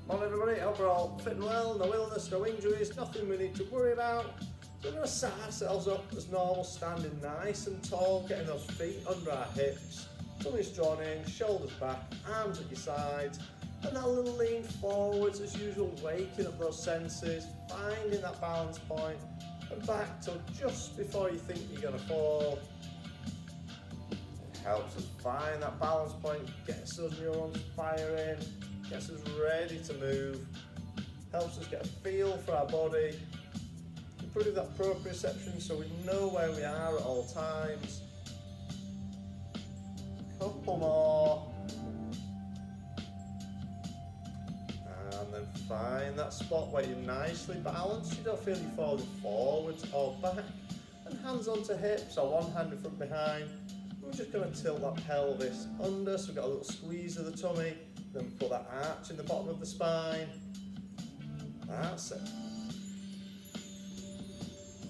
Morning everybody, hope we're all fit and well, no illness, no injuries, nothing we need to worry about. So we're going to set ourselves up as normal, standing nice and tall, getting those feet under our hips, tummy's drawn in, shoulders back, arms at your sides, and that little lean forwards as usual, waking up those senses, finding that balance point, and back till just before you think you're going to fall. It helps us find that balance point, gets those neurons firing, gets us ready to move, helps us get a feel for our body, improve that proprioception so we know where we are at all times. Couple more. And then find that spot where you're nicely balanced, you don't feel you falling forwards or back. And hands onto hips or one hand in front behind. We're just going to tilt that pelvis under, so we've got a little squeeze of the tummy. Then put that arch in the bottom of the spine. That's it.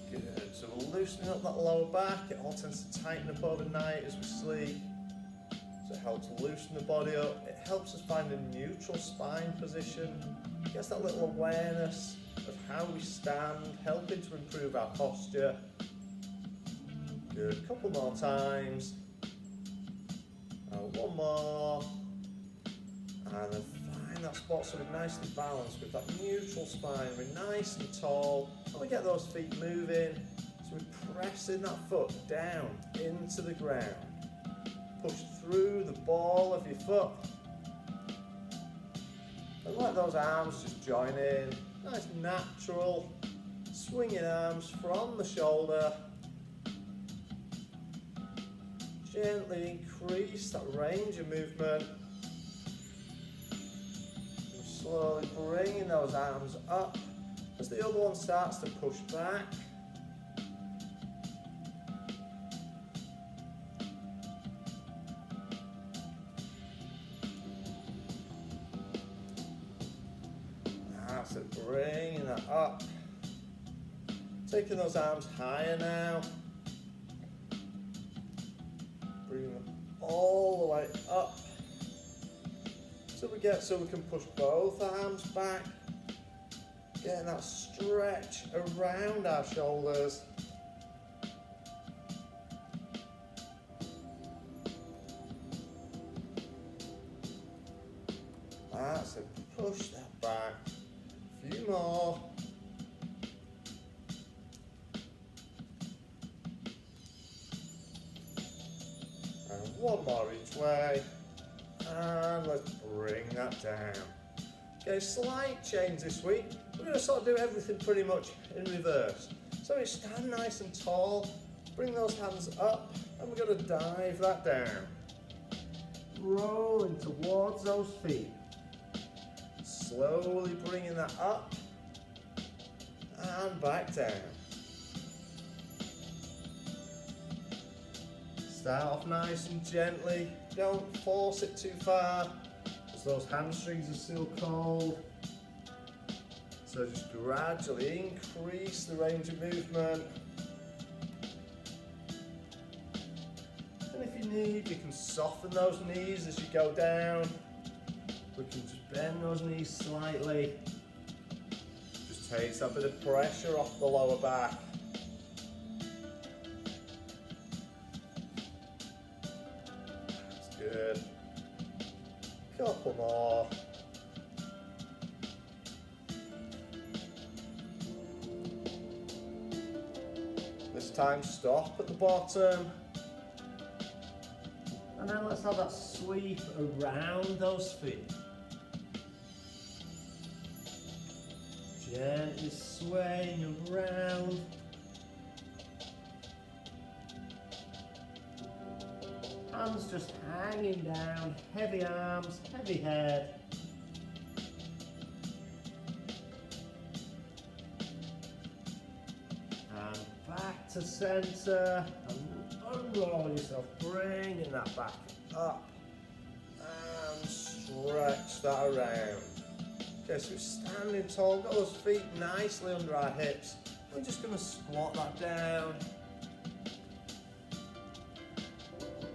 Good. So we're loosening up that lower back. It all tends to tighten up overnight as we sleep. So it helps loosen the body up. It helps us find a neutral spine position. It gets that little awareness of how we stand, helping to improve our posture. Good. Couple more times. And one more. And then find that spot so we're nicely balanced with that neutral spine. We're nice and tall, and we get those feet moving. So we're pressing that foot down into the ground. Push through the ball of your foot. And let those arms just join in. Nice natural swinging arms from the shoulder. Gently increase that range of movement. Slowly bringing those arms up as the other one starts to push back. That's it, bringing that up. Taking those arms higher now. Bring them all the way up. So we can push both arms back, getting that stretch around our shoulders. That's it, push that back. A few more. And one more each way. And let's bring that down. Okay, slight change this week. We're going to sort of do everything pretty much in reverse. So we stand nice and tall, bring those hands up, and we're going to dive that down. Rolling towards those feet. Slowly bringing that up and back down. Start off nice and gently. Don't force it too far, as those hamstrings are still cold. So just gradually increase the range of movement. And if you need, you can soften those knees as you go down. We can just bend those knees slightly. Just takes that bit of pressure off the lower back. Good. Couple more. This time stop at the bottom. And then let's have that sweep around those feet. Gently swaying around. Hands just hanging down, heavy arms, heavy head. And back to center, and unroll yourself, bringing that back up. And stretch that around. Okay, so we're standing tall, got those feet nicely under our hips. We're just going to squat that down.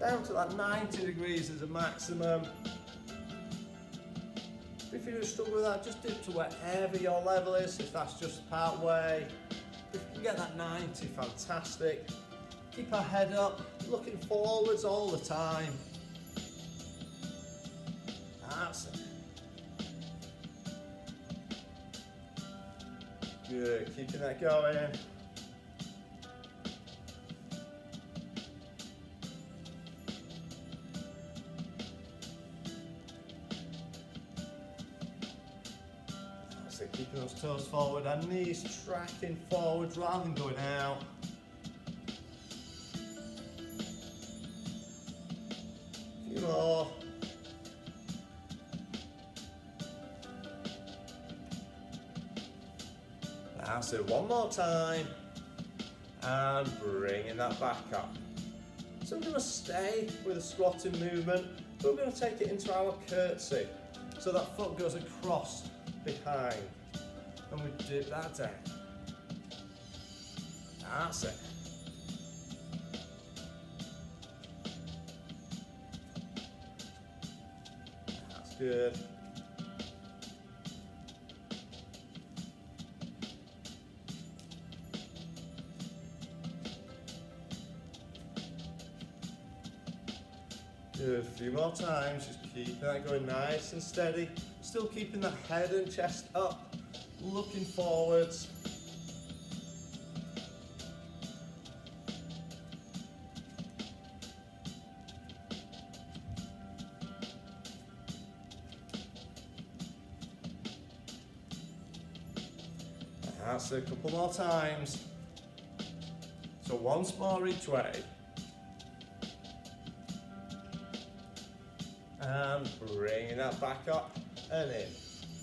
Down to that 90 degrees as a maximum. If you do struggle with that, just dip to wherever your level is. If that's just part way, if you can get that 90, fantastic. Keep our head up, looking forwards all the time. That's it. Good, keeping that going. That's it, keeping those toes forward, our knees tracking forwards rather than going out. A few more. That's it, one more time, and bringing that back up. So we're going to stay with a squatting movement, but we're going to take it into our curtsy. So that foot goes across behind, and we dip that down. That's it. That's good. Good, a few more times, just keeping that going nice and steady. Still keeping the head and chest up, looking forwards. That's it, a couple more times. So once more each way. And bringing that back up and in.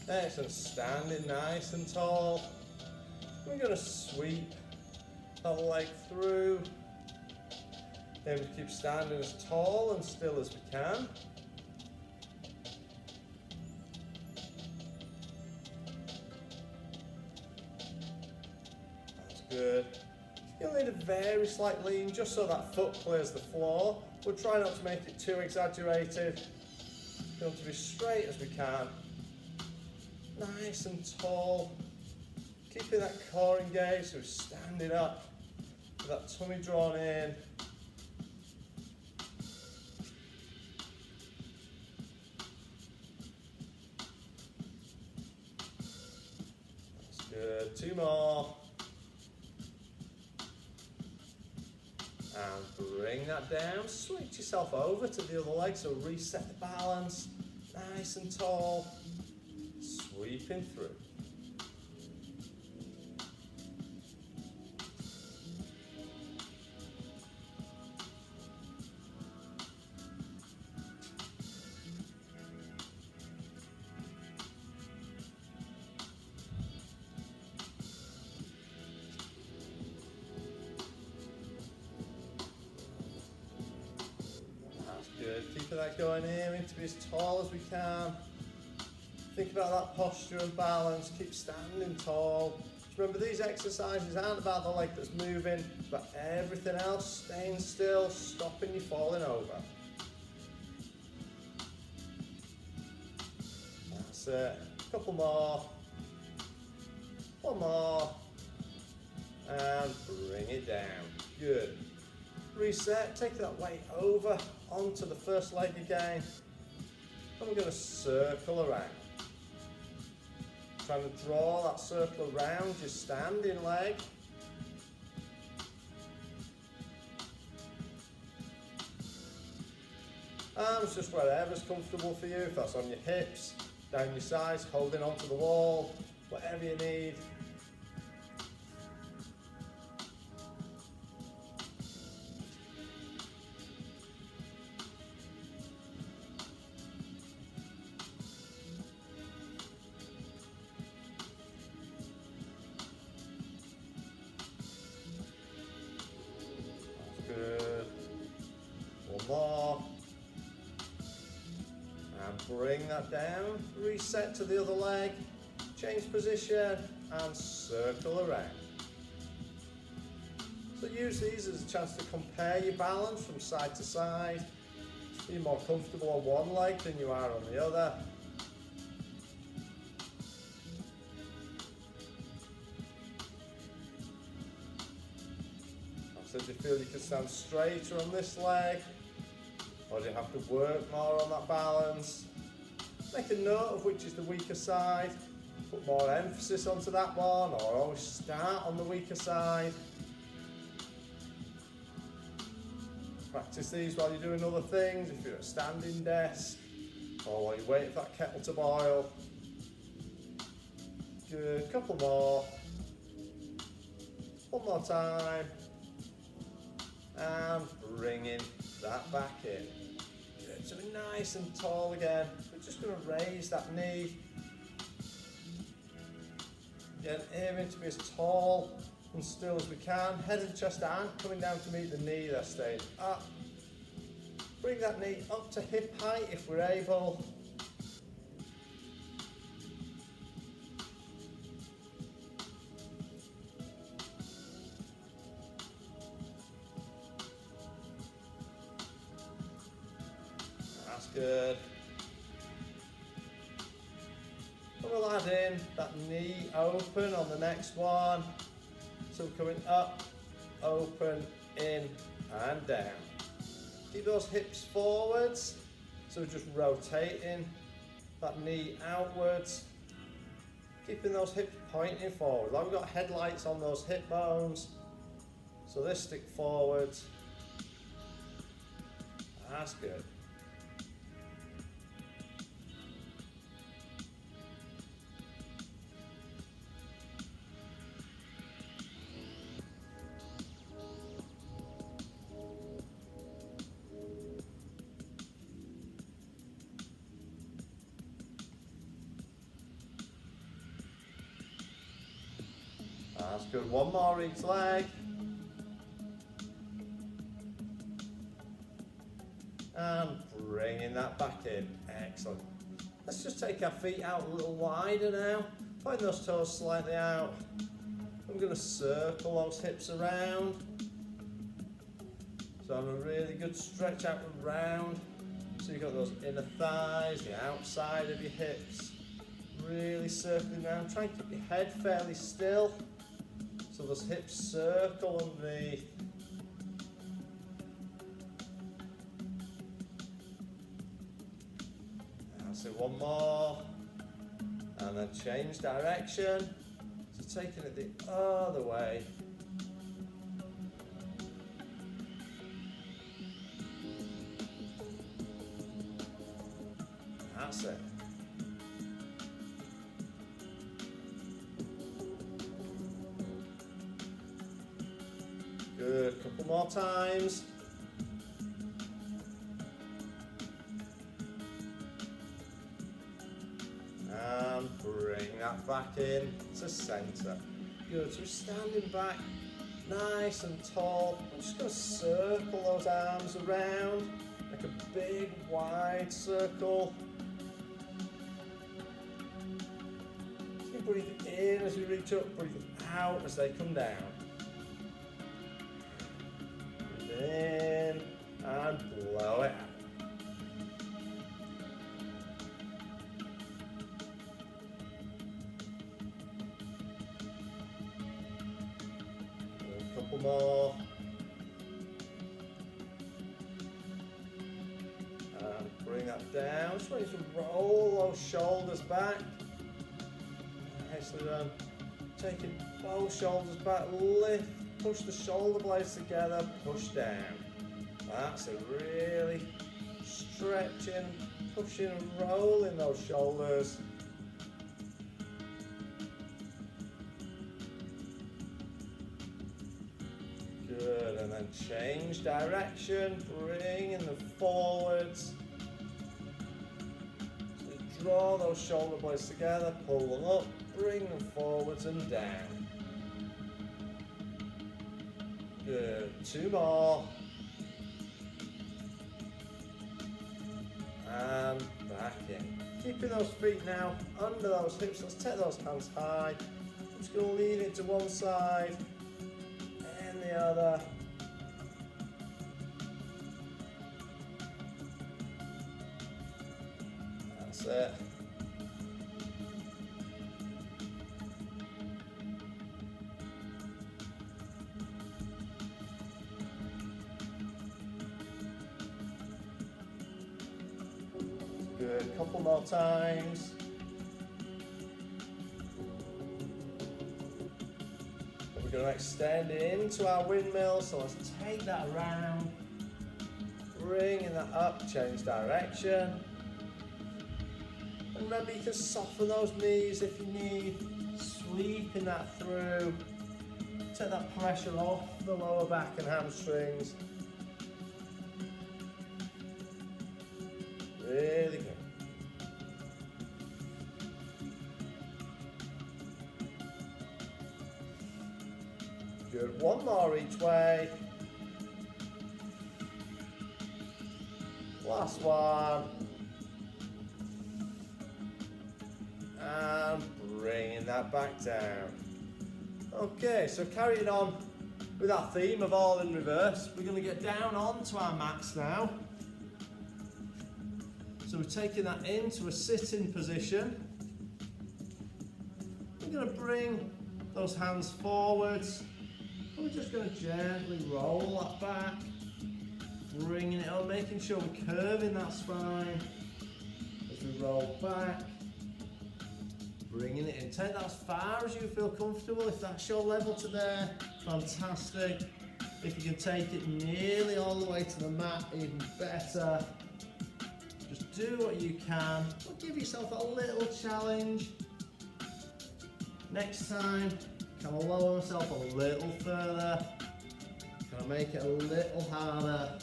Excellent, standing nice and tall. We're going to sweep the leg through. Then we keep standing as tall and still as we can. That's good. You'll need a very slight lean just so that foot clears the floor. We'll try not to make it too exaggerated. We want to be straight as we can. Nice and tall. Keeping that core engaged, so we're standing up with that tummy drawn in. That's good. Two more. And bring that down, switch yourself over to the other leg, so reset the balance, nice and tall, sweeping through. Good, keeping that going here, aiming to be as tall as we can. Think about that posture and balance, keep standing tall. Remember, these exercises aren't about the leg that's moving, but everything else, staying still, stopping you falling over. That's it, a couple more. One more. And bring it down, good. Reset, take that weight over onto the first leg again, and we're going to circle around. Trying to draw that circle around your standing leg. Arms just wherever's comfortable for you, if that's on your hips, down your sides, holding onto the wall, whatever you need. Good. One more. And bring that down. Reset to the other leg. Change position and circle around. So use these as a chance to compare your balance from side to side. You're more comfortable on one leg than you are on the other. do you feel you can stand straighter on this leg? Or do you have to work more on that balance? Make a note of which is the weaker side. Put more emphasis onto that one, or always start on the weaker side. Practice these while you're doing other things, if you're at a standing desk, or while you're waiting for that kettle to boil. Good, couple more. One more time. And bringing that back in. Good, so we're nice and tall again. We're just going to raise that knee. Again, aiming to be as tall and still as we can. Head and chest aren't coming down to meet the knee, they're staying up. Bring that knee up to hip height if we're able. That's good. And we'll add in that knee open on the next one. So we're coming up, open, in, and down. Keep those hips forwards. So we're just rotating that knee outwards. Keeping those hips pointing forward. Like we've got headlights on those hip bones. So this stick forwards. That's good. That's good. One more each leg. And bringing that back in. Excellent. Let's just take our feet out a little wider now. Point those toes slightly out. I'm going to circle those hips around. So have a really good stretch out and round. So you've got those inner thighs, the outside of your hips. Really circling around. Try and keep your head fairly still. So those hips circle underneath. That's it, one more. And then change direction. So taking it the other way. That's it. Good, couple more times. And bring that back in to centre. Good, so we're standing back nice and tall. I'm just going to circle those arms around, like a big wide circle. So you breathe in as you reach up, breathe out as they come down. In and blow it out. A couple more. And bring that down. Just want you to roll those shoulders back. Nicely done. Taking both shoulders back, lift. Push the shoulder blades together, push down. That's it, really stretching, pushing and rolling those shoulders. Good, and then change direction, bringing them forwards. So draw those shoulder blades together, pull them up, bring them forwards and down. Good, two more. And back in. Keeping those feet now under those hips. Let's take those hands high. I'm just going to lean it to one side and the other. That's it. Good, couple more times. And we're going to extend into our windmill, so let's take that around, bringing that up, change direction. And remember, you can soften those knees if you need, sweeping that through. Take that pressure off the lower back and hamstrings. Really good. Good, one more each way. Last one. And bringing that back down. Okay, so carrying on with our theme of all in reverse, we're going to get down onto our mats now. So we're taking that into a sitting position. We're going to bring those hands forwards. And we're just going to gently roll that back, bringing it on, making sure we're curving that spine as we roll back. Bringing it in, take that as far as you feel comfortable. If that's your level to there, fantastic. If you can take it nearly all the way to the mat, even better. Just do what you can, but give yourself a little challenge. Next time, can I lower myself a little further? Can I make it a little harder?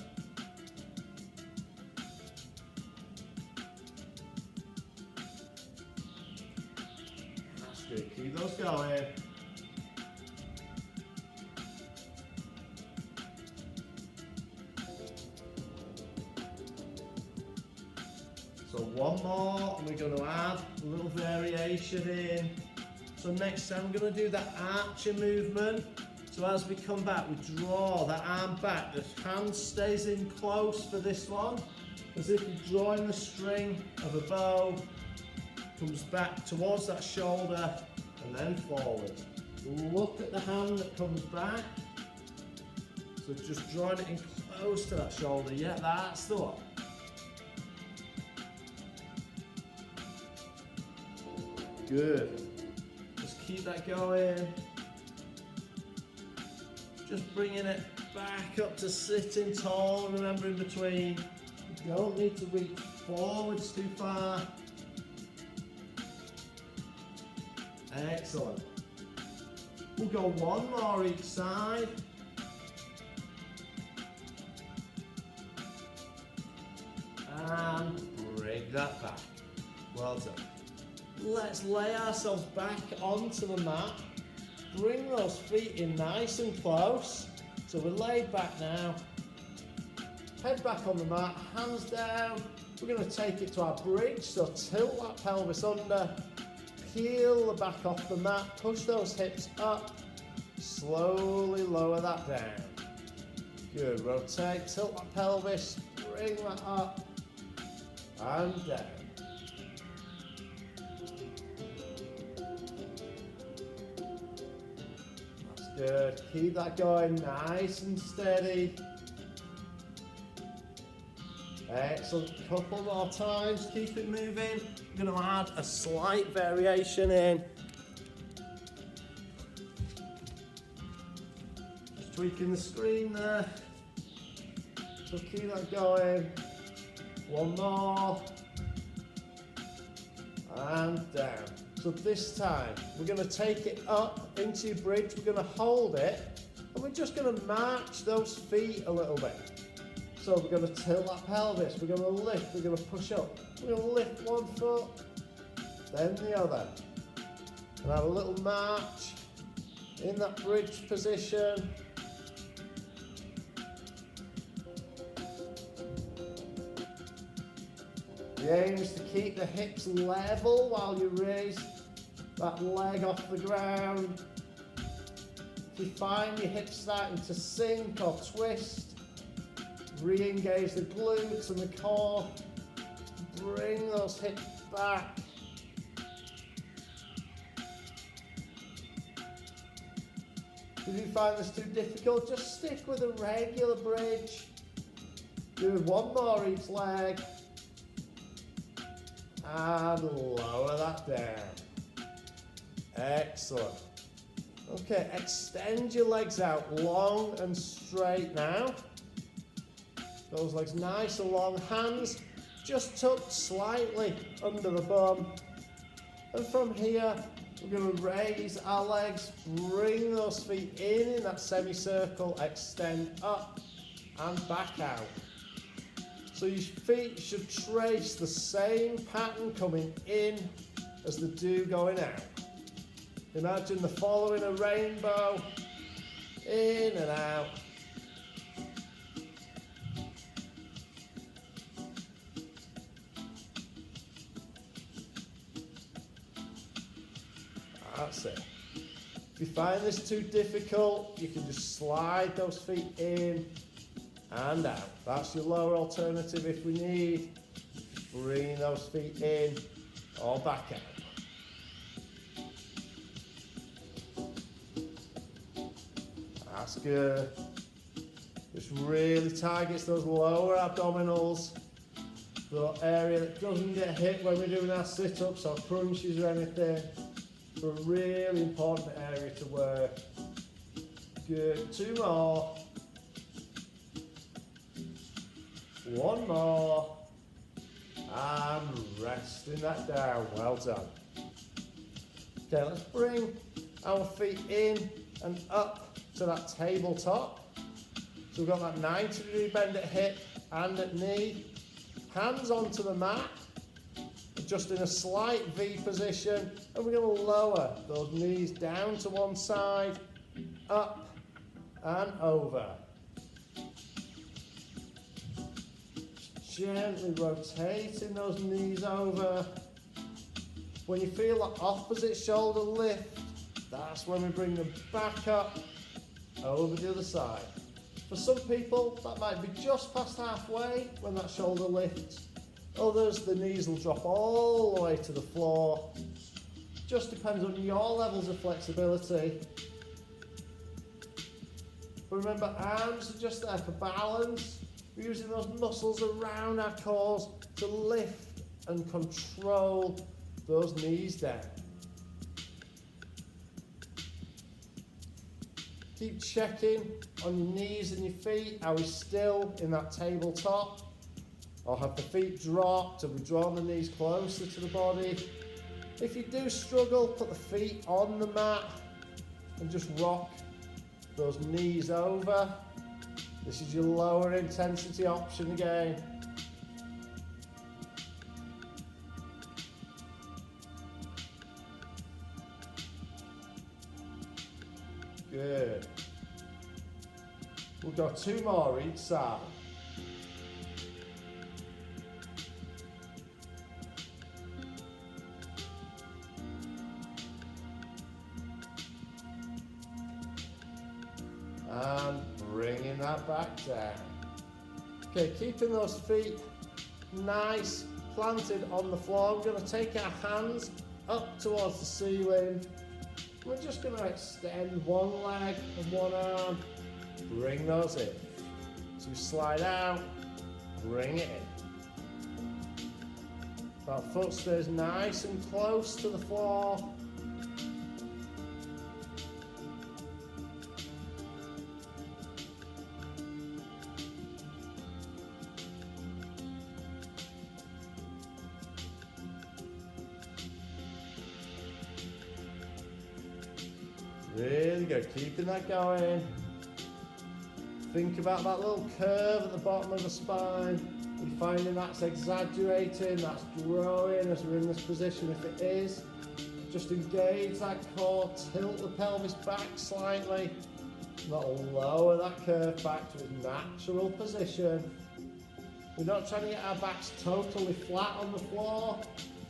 Good. Keep those going. So one more, and we're going to add a little variation in. So next time we're going to do that archer movement. So as we come back, we draw that arm back. The hand stays in close for this one, as if you're drawing the string of a bow. Comes back towards that shoulder and then forward. Look at the hand that comes back. So just drawing it in close to that shoulder. Yeah, that's the one. Good. Just keep that going. Just bringing it back up to sitting tall. Remember, in between, you don't need to reach forwards too far. Excellent. We'll go one more each side. And bring that back. Well done. Let's lay ourselves back onto the mat. Bring those feet in nice and close. So we're laid back now. Head back on the mat, hands down. We're going to take it to our bridge. So tilt that pelvis under. Peel the back off the mat, push those hips up, slowly lower that down. Good, rotate, tilt that pelvis, bring that up and down. That's good, keep that going nice and steady. Excellent, couple more times, keep it moving. I'm going to add a slight variation in. Just tweaking the screen there. So keep that going. One more. And down. So this time, we're going to take it up into your bridge. We're going to hold it. And we're just going to march those feet a little bit. So we're going to tilt that pelvis, we're going to lift, we're going to push up. We're going to lift one foot, then the other. And have a little march in that bridge position. The aim is to keep the hips level while you raise that leg off the ground. If you find your hips starting to sink or twist, re-engage the glutes and the core. Bring those hips back. If you find this too difficult, just stick with a regular bridge. Do one more each leg. and lower that down. Excellent. Okay, extend your legs out long and straight now. Those legs nice and long, hands just tucked slightly under the bum. And from here, we're going to raise our legs, bring those feet in that semicircle, extend up and back out. So your feet should trace the same pattern coming in as they do going out. Imagine they're following a rainbow, in and out. That's it. If you find this too difficult, you can just slide those feet in and out. That's your lower alternative if we need. Bring those feet in or back out. That's good. This really targets those lower abdominals, the area that doesn't get hit when we're doing our sit-ups or crunches or anything. It's a really important area to work. Good. 2 more. 1 more. And resting that down. Well done. Okay, let's bring our feet in and up to that tabletop. So we've got that 90-degree bend at hip and at knee. Hands onto the mat. Just in a slight V position, and we're going to lower those knees down to one side, up and over. Gently rotating those knees over. When you feel the opposite shoulder lift, that's when we bring them back up over the other side. For some people, that might be just past halfway when that shoulder lifts. Others, the knees will drop all the way to the floor. Just depends on your levels of flexibility. But remember, arms are just there for balance. We're using those muscles around our cores to lift and control those knees down. Keep checking on your knees and your feet. Are we still in that tabletop? Or have the feet dropped? Have we drawn the knees closer to the body? If you do struggle, put the feet on the mat and just rock those knees over. This is your lower intensity option again. Good. We'll go 2 more each side. And bringing that back down. Okay, keeping those feet nice, planted on the floor. We're going to take our hands up towards the ceiling. We're just going to extend one leg and one arm. Bring those in. So you slide out, bring it in. That foot stays nice and close to the floor. Really good, keeping that going. Think about that little curve at the bottom of the spine. You're finding that's exaggerating, that's growing as we're in this position. If it is, just engage that core, tilt the pelvis back slightly. That'll lower that curve back to its natural position. We're not trying to get our backs totally flat on the floor.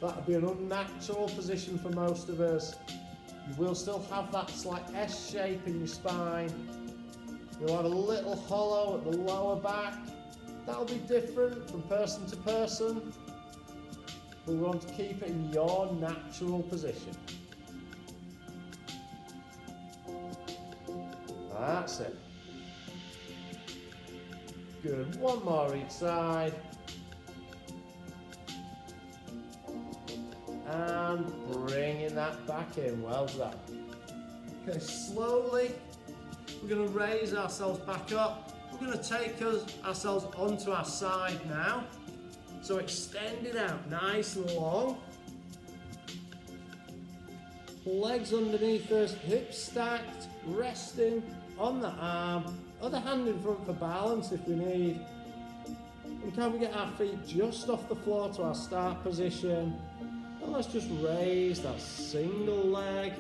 That would be an unnatural position for most of us. You will still have that slight S shape in your spine. You'll have a little hollow at the lower back. That'll be different from person to person. We want to keep it in your natural position. That's it. Good. 1 more each side. and bringing that back in. Well done. Okay, slowly we're going to raise ourselves back up. We're going to take ourselves onto our side now. So extend it out nice and long. Legs underneath us, hips stacked, resting on the arm. Other hand in front for balance if we need. And can we get our feet just off the floor to our start position? And let's just raise that single leg.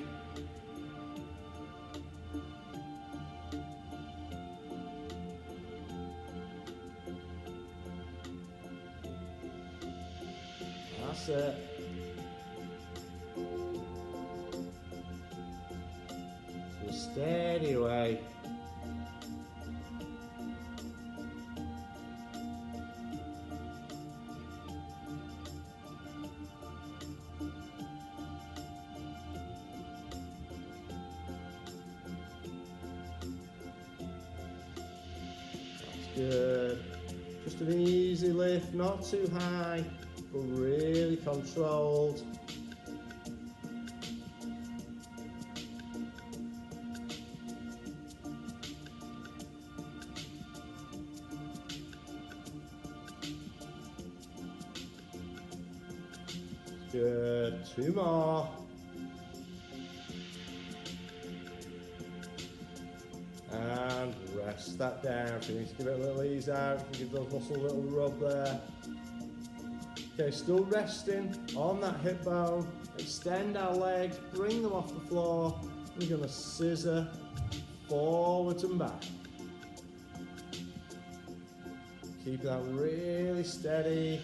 That's it. So steady away. Good. Just an easy lift, not too high, but really controlled. Good. 2 more. And rest that down. If you need to give it a little ease out, you can give those muscles a little rub there. Okay, still resting on that hip bone. Extend our legs, bring them off the floor. We're going to scissor forwards and back. Keep that really steady.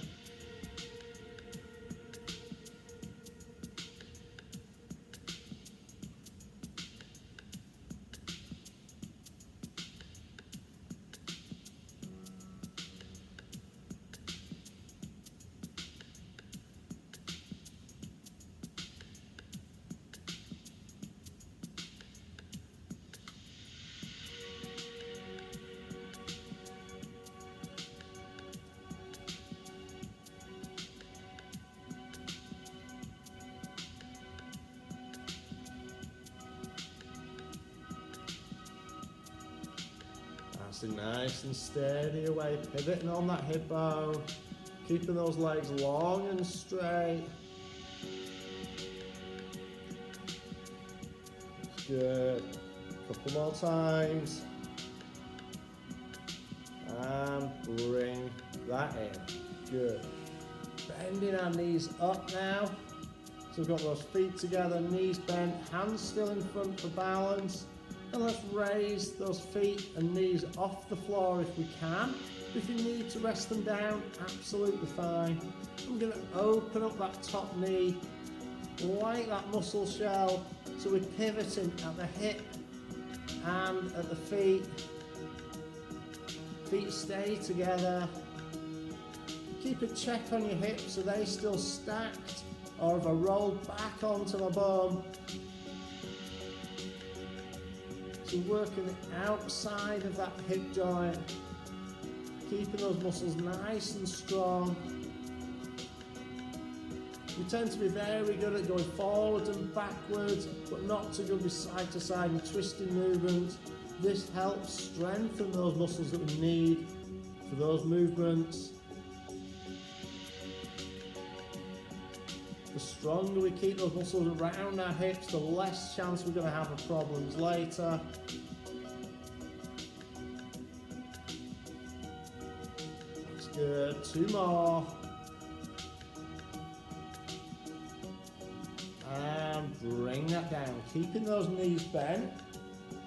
Nice and steady away, pivoting on that hip bone, keeping those legs long and straight. That's good. Couple more times. And bring that in. Good. Bending our knees up now. So we've got those feet together, knees bent, hands still in front for balance. And let's raise those feet and knees off the floor if we can. If you need to rest them down, absolutely fine. I'm going to open up that top knee, like that muscle shell. So we're pivoting at the hip and at the feet. Feet stay together. Keep a check on your hips. Are they still stacked? Or have I rolled back onto my bum? So working the outside of that hip joint, keeping those muscles nice and strong. We tend to be very good at going forwards and backwards, but not too good with side to side and twisting movements. This helps strengthen those muscles that we need for those movements. The stronger we keep those muscles around our hips, the less chance we're going to have of problems later. That's good. 2 more. And bring that down, keeping those knees bent.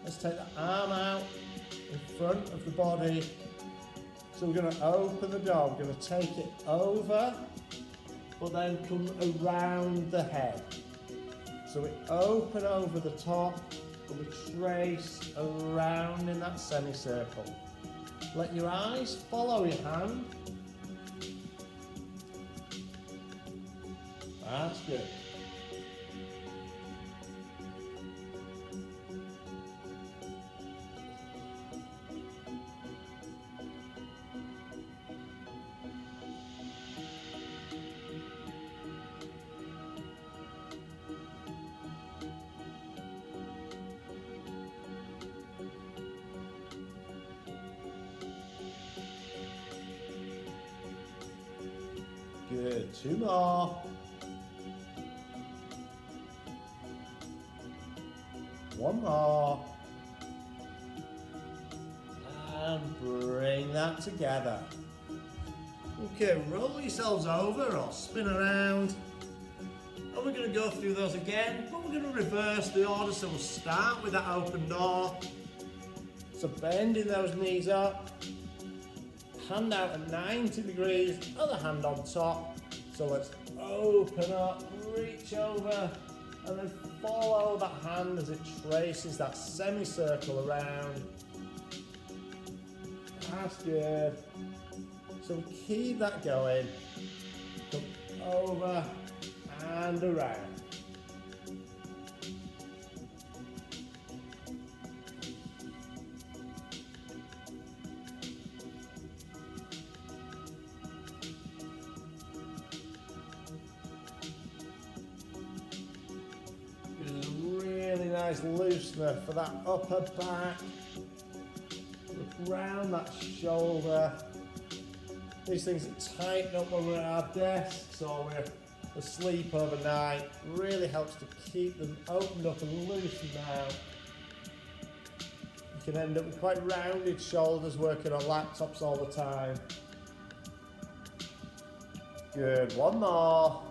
Let's take the arm out in front of the body. So we're going to open the door. We're going to take it over, but then come around the head. So we open over the top and we trace around in that semicircle. Let your eyes follow your hand. That's good. Good, 2 more. One more. And bring that together. Okay, roll yourselves over or spin around. And we're going to go through those again, but we're going to reverse the order. So we'll start with that open door. So bending those knees up. Hand out at 90 degrees, other hand on top. So let's open up, reach over, and then follow that hand as it traces that semicircle around. That's good. So keep that going. Come over and around. Nice loosener for that upper back. Look round that shoulder. These things that tighten up when we're at our desks or we're asleep overnight. Really helps to keep them opened up and loosened out. You can end up with quite rounded shoulders working on laptops all the time. Good, one more.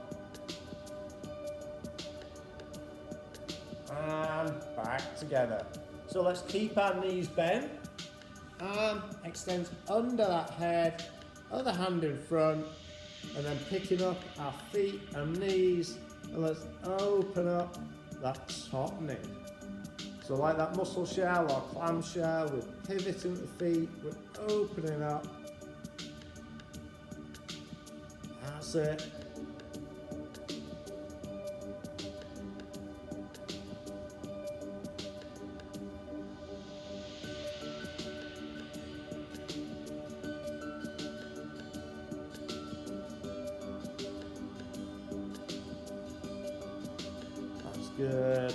And back together. So let's keep our knees bent. Arm extends under that head, other hand in front, and then picking up our feet and knees, and let's open up that top knee. So like that muscle shell or clam shell, we're pivoting the feet, we're opening up. That's it. Good.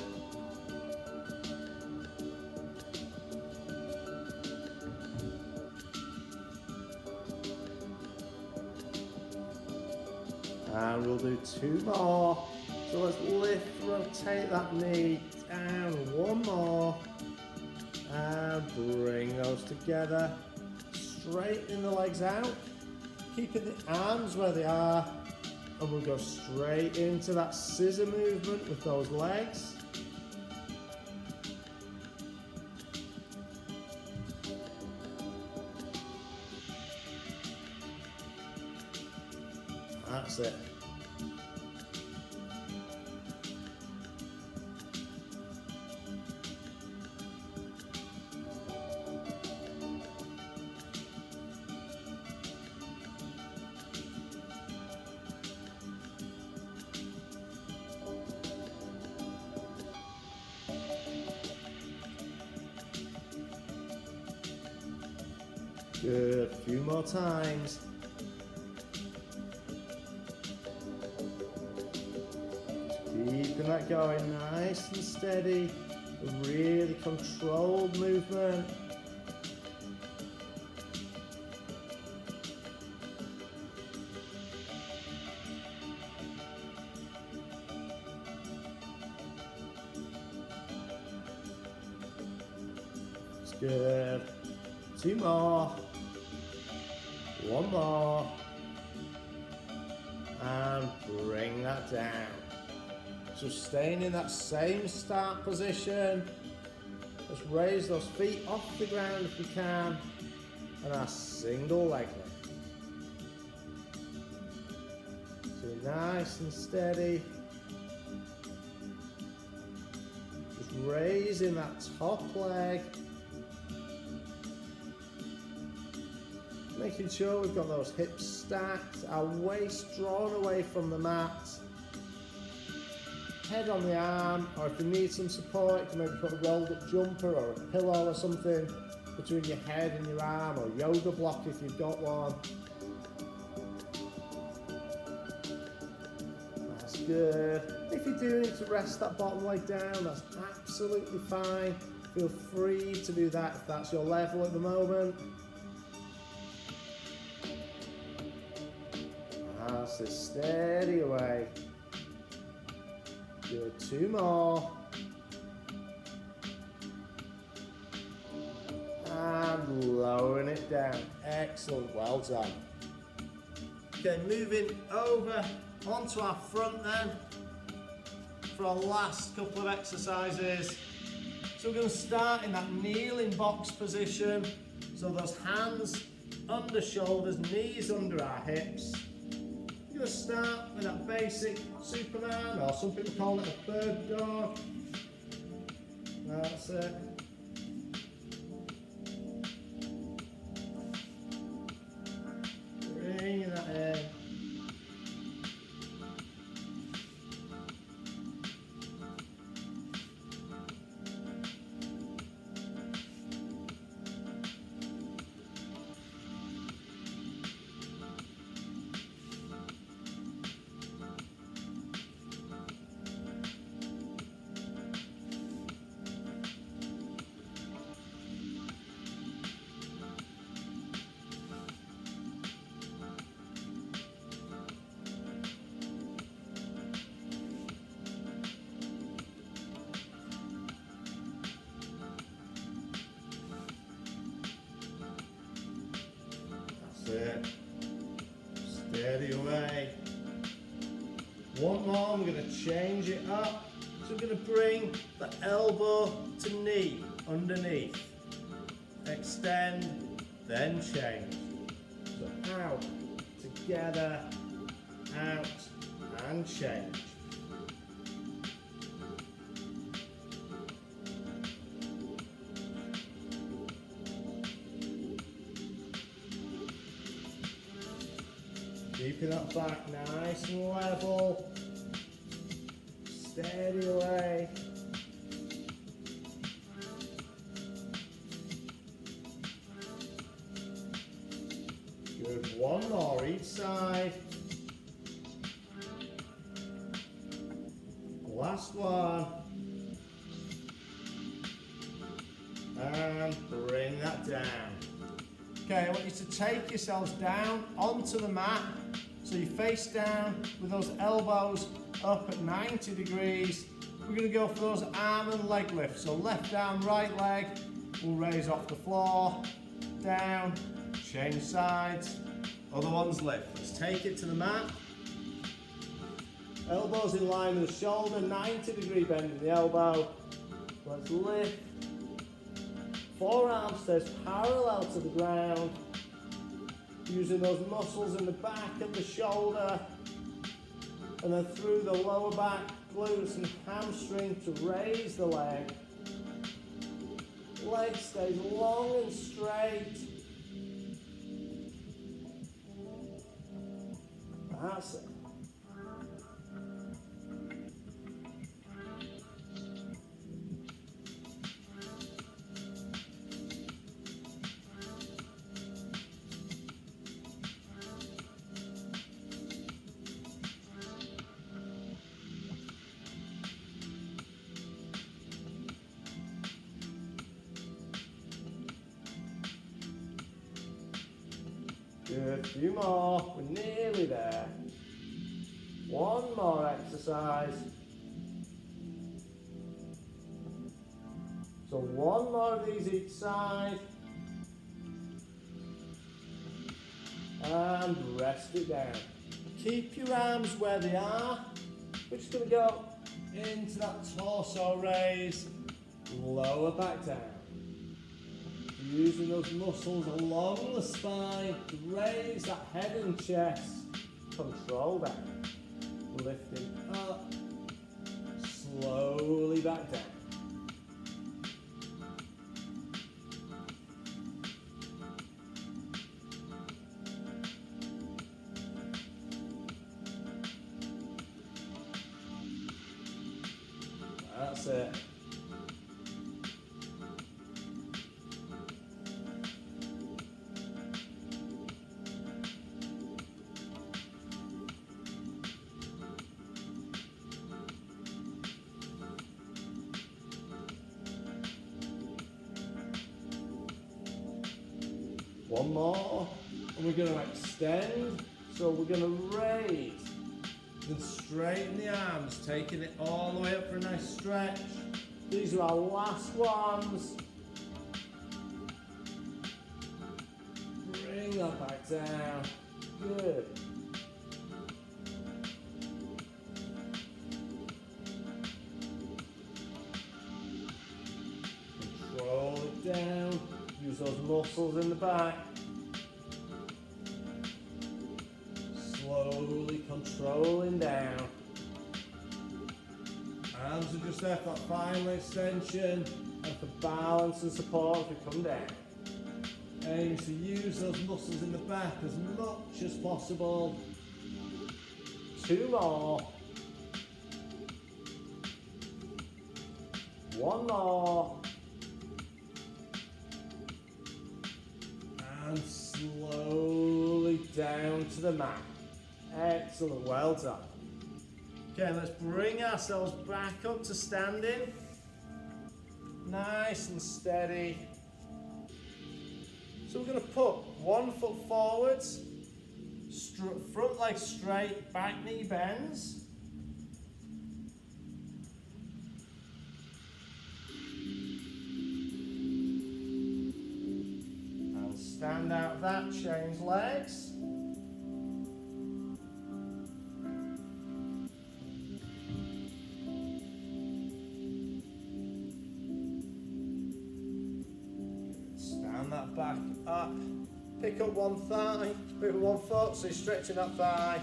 And we'll do 2 more. So let's lift, rotate that knee down. 1 more. And bring those together. Straighten the legs out. Keeping the arms where they are. And we'll go straight into that scissor movement with those legs. That's it. Good, a few more times. Keeping that going nice and steady. A really controlled movement. That's good. 2 more. 1 more. And bring that down. So staying in that same start position. Just raise those feet off the ground if you can. And our single leg lift. So nice and steady. Just raising that top leg. Making sure we've got those hips stacked, our waist drawn away from the mat. Head on the arm, or if you need some support, you can maybe put a rolled up jumper or a pillow or something between your head and your arm, or yoga block if you've got one. That's good. If you do need to rest that bottom leg down, that's absolutely fine. Feel free to do that if that's your level at the moment. That's it, steady away. Good, 2 more. And lowering it down. Excellent, well done. Okay, moving over onto our front then for our last couple of exercises. So we're going to start in that kneeling box position. So those hands under shoulders, knees under our hips. We're going to start with that basic Superman, or some people call it a bird dog. That's it. Bringing that in. It. Steady away. One more, I'm going to change it up. So I'm going to bring the elbow to knee underneath. Extend, then change. So out, together, out, and change. Keeping that back nice and level. Steady away. Good, 1 more each side. Last one. And bring that down. Okay, I want you to take yourselves down onto the mat. So you face down with those elbows up at 90 degrees. We're going to go for those arm and leg lifts. So left arm, right leg, we'll raise off the floor, down, change sides, other ones lift. Let's take it to the mat. Elbows in line with the shoulder, 90 degree bend in the elbow. Let's lift. Forearm stays parallel to the ground. Using those muscles in the back of the shoulder and then through the lower back, glutes and hamstring to raise the leg. Leg stays long and straight. That's it. Good, a few more, we're nearly there. 1 more exercise. So 1 more of these each side. And rest it down. Keep your arms where they are. We're just going to go into that torso raise, lower back down. Using those muscles along the spine to raise that head and chest. Control that. Lifting up, slowly back down. That's it. One more, and we're going to extend. So So we're going to raise and straighten the arms, taking it all the way up for a nice stretch. These are our last ones. Bring that back down. Good. Control it down. Use those muscles in the back. Slowly controlling down. Arms are just there for that final extension and for balance and support as we come down. Aim to use those muscles in the back as much as possible. 2 more. 1 more. And slowly down to the mat. Excellent, well done. Okay, let's bring ourselves back up to standing. Nice and steady. So we're going to put 1 foot forwards, front leg straight, back knee bends. And stand out of that, change legs. Stand that back up. Pick up one thigh, pick up 1 foot, so you're stretching that thigh.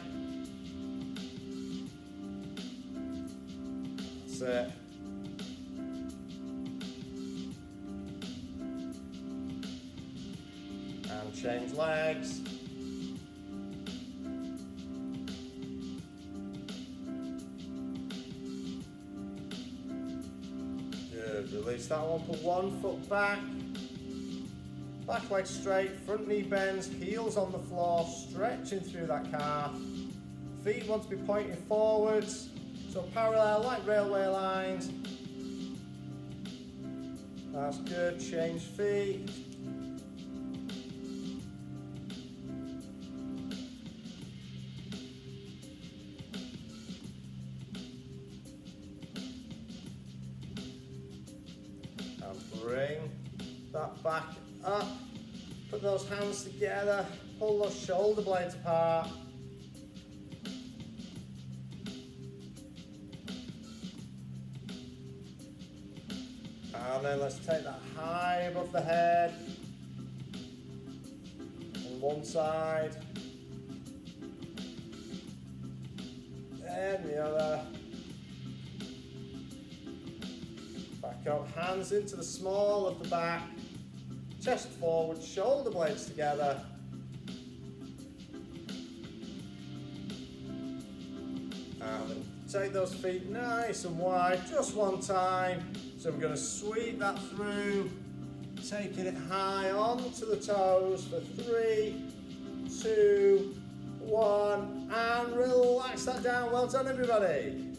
That's it. And change legs. Good, release that one, put 1 foot back. Back leg straight, front knee bends, heels on the floor, stretching through that calf. Feet want to be pointing forwards, so parallel like railway lines. That's good, change feet. And bring that back up. Put those hands together, pull those shoulder blades apart. And then let's take that high above the head. On one side. And the other. Back up, hands into the small of the back. Chest forward, shoulder blades together. And take those feet nice and wide, just one time. So we're going to sweep that through, taking it high onto the toes for 3, 2, 1, and relax that down. Well done, everybody.